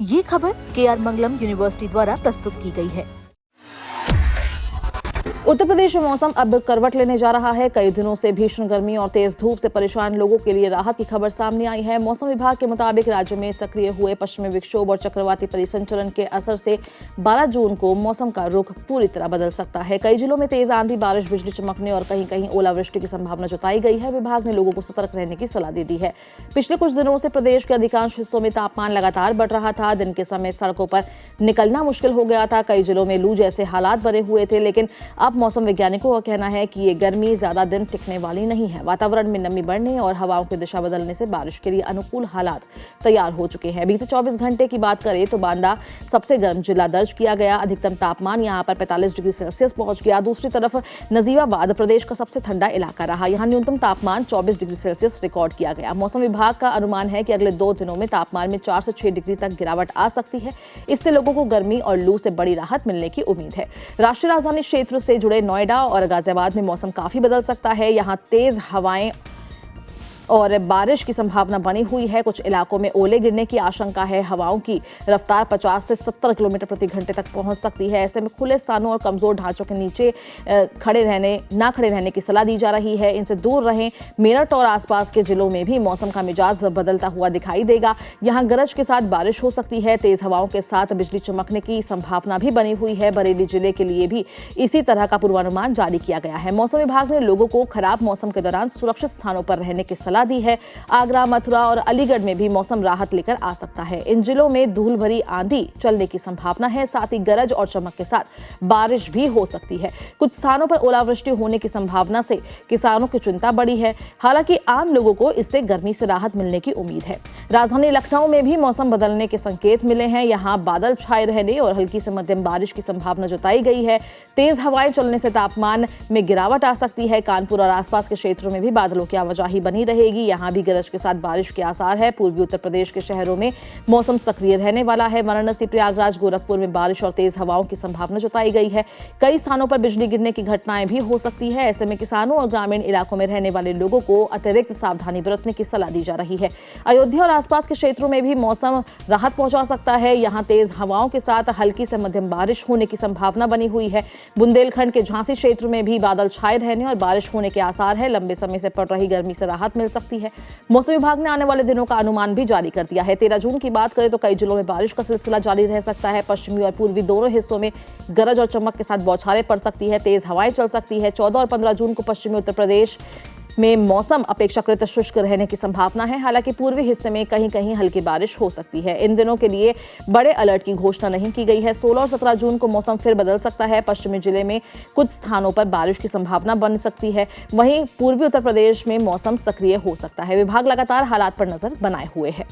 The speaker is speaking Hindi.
ये खबर KR मंगलम यूनिवर्सिटी द्वारा प्रस्तुत की गई है। उत्तर प्रदेश में मौसम अब करवट लेने जा रहा है। कई दिनों से भीषण गर्मी और तेज धूप से परेशान लोगों के लिए राहत की खबर सामने आई है। मौसम विभाग के मुताबिक राज्य में सक्रिय हुए पश्चिमी विक्षोभ और चक्रवाती परिसंचरण के असर से 12 जून को मौसम का रुख पूरी तरह बदल सकता है। कई जिलों में तेज आंधी, बारिश, बिजली चमकने और कहीं कहीं ओलावृष्टि की संभावना जताई गई है। विभाग ने लोगों को सतर्क रहने की सलाह दे दी है। पिछले कुछ दिनों से प्रदेश के अधिकांश हिस्सों में तापमान लगातार बढ़ रहा था। दिन के समय सड़कों पर निकलना मुश्किल हो गया था। कई जिलों में लू जैसे हालात बने हुए थे, लेकिन अब मौसम वैज्ञानिकों का कहना है कि ये गर्मी ज्यादा दिन टिकने वाली नहीं है। वातावरण में नमी बढ़ने और हवाओं की दिशा बदलने से बारिश के लिए अनुकूल हालात तैयार हो चुके हैं। बीते 24 घंटे की बात करें तो बांदा सबसे गर्म जिला दर्ज किया गया। अधिकतम तापमान यहां पर 45 डिग्री सेल्सियस पहुंच गया। दूसरी तरफ नजीबाबाद प्रदेश का सबसे ठंडा इलाका रहा। यहां न्यूनतम तापमान 24 डिग्री सेल्सियस रिकॉर्ड किया गया। मौसम विभाग का अनुमान है कि अगले 2 दिनों में तापमान में 4 से 6 डिग्री तक गिरावट आ सकती है। इससे लोगों को गर्मी और लू से बड़ी राहत मिलने की उम्मीद है। राष्ट्रीय राजधानी क्षेत्र से जुड़े नोएडा और गाजियाबाद में मौसम काफी बदल सकता है। यहां तेज हवाएं और बारिश की संभावना बनी हुई है। कुछ इलाकों में ओले गिरने की आशंका है। हवाओं की रफ्तार 50 से 70 किलोमीटर प्रति घंटे तक पहुंच सकती है। ऐसे में खुले स्थानों और कमजोर ढांचों के नीचे खड़े रहने की सलाह दी जा रही है। इनसे दूर रहें। मेरठ और आसपास के जिलों में भी मौसम का मिजाज बदलता हुआ दिखाई देगा। यहां गरज के साथ बारिश हो सकती है। तेज हवाओं के साथ बिजली चमकने की संभावना भी बनी हुई है। बरेली जिले के लिए भी इसी तरह का पूर्वानुमान जारी किया गया है। मौसम विभाग ने लोगों को खराब मौसम के दौरान सुरक्षित स्थानों पर रहने की सलाह दी है। आगरा, मथुरा और अलीगढ़ में भी मौसम राहत लेकर आ सकता है। इन जिलों में धूल भरी आंधी चलने की संभावना है। साथ ही गरज और चमक के साथ बारिश भी हो सकती है। कुछ स्थानों पर ओलावृष्टि होने की संभावना से किसानों की चिंता बढ़ी है। हालांकि आम लोगों को इससे गर्मी से राहत मिलने की उम्मीद है। राजधानी लखनऊ में भी मौसम बदलने के संकेत मिले हैं। यहां बादल छाए रहने और हल्की से मध्यम बारिश की संभावना जताई गई है। तेज हवाएं चलने से तापमान में गिरावट आ सकती है। कानपुर और आसपास के क्षेत्रों में भी बादलों की आवाजाही बनी रहेगी। यहां भी गरज के साथ बारिश के आसार है। पूर्वी उत्तर प्रदेश के शहरों में मौसम सक्रिय रहने वाला है। वाराणसी, प्रयागराज, गोरखपुर में बारिश और तेज हवाओं की संभावना जताई गई है। कई स्थानों पर बिजली गिरने की घटनाएं भी हो सकती है। ऐसे में किसानों और ग्रामीण इलाकों में रहने वाले लोगों को अतिरिक्त सावधानी बरतने की सलाह दी जा रही है। अयोध्या और आसपास के क्षेत्रों में भी मौसम राहत पहुंचा सकता है। यहां तेज हवाओं के साथ हल्की से मध्यम बारिश होने की संभावना बनी हुई है। बुंदेलखंड के झांसी क्षेत्र में भी बादल छाए रहने और बारिश होने के आसार है। लंबे समय से पड़ रही गर्मी से राहत मिल सकती है। मौसम विभाग ने आने वाले दिनों का अनुमान भी जारी कर दिया है। 13 जून की बात करें तो कई जिलों में बारिश का सिलसिला जारी रह सकता है। पश्चिमी और पूर्वी दोनों हिस्सों में गरज और चमक के साथ बौछारें पड़ सकती है। तेज हवाएं चल सकती है। 14 और 15 जून को पश्चिमी उत्तर प्रदेश में मौसम अपेक्षाकृत शुष्क रहने की संभावना है। हालांकि पूर्वी हिस्से में कहीं कहीं हल्की बारिश हो सकती है। इन दिनों के लिए बड़े अलर्ट की घोषणा नहीं की गई है। 16 और 17 जून को मौसम फिर बदल सकता है। पश्चिमी जिले में कुछ स्थानों पर बारिश की संभावना बन सकती है। वहीं पूर्वी उत्तर प्रदेश में मौसम सक्रिय हो सकता है। विभाग लगातार हालात पर नजर बनाए हुए है।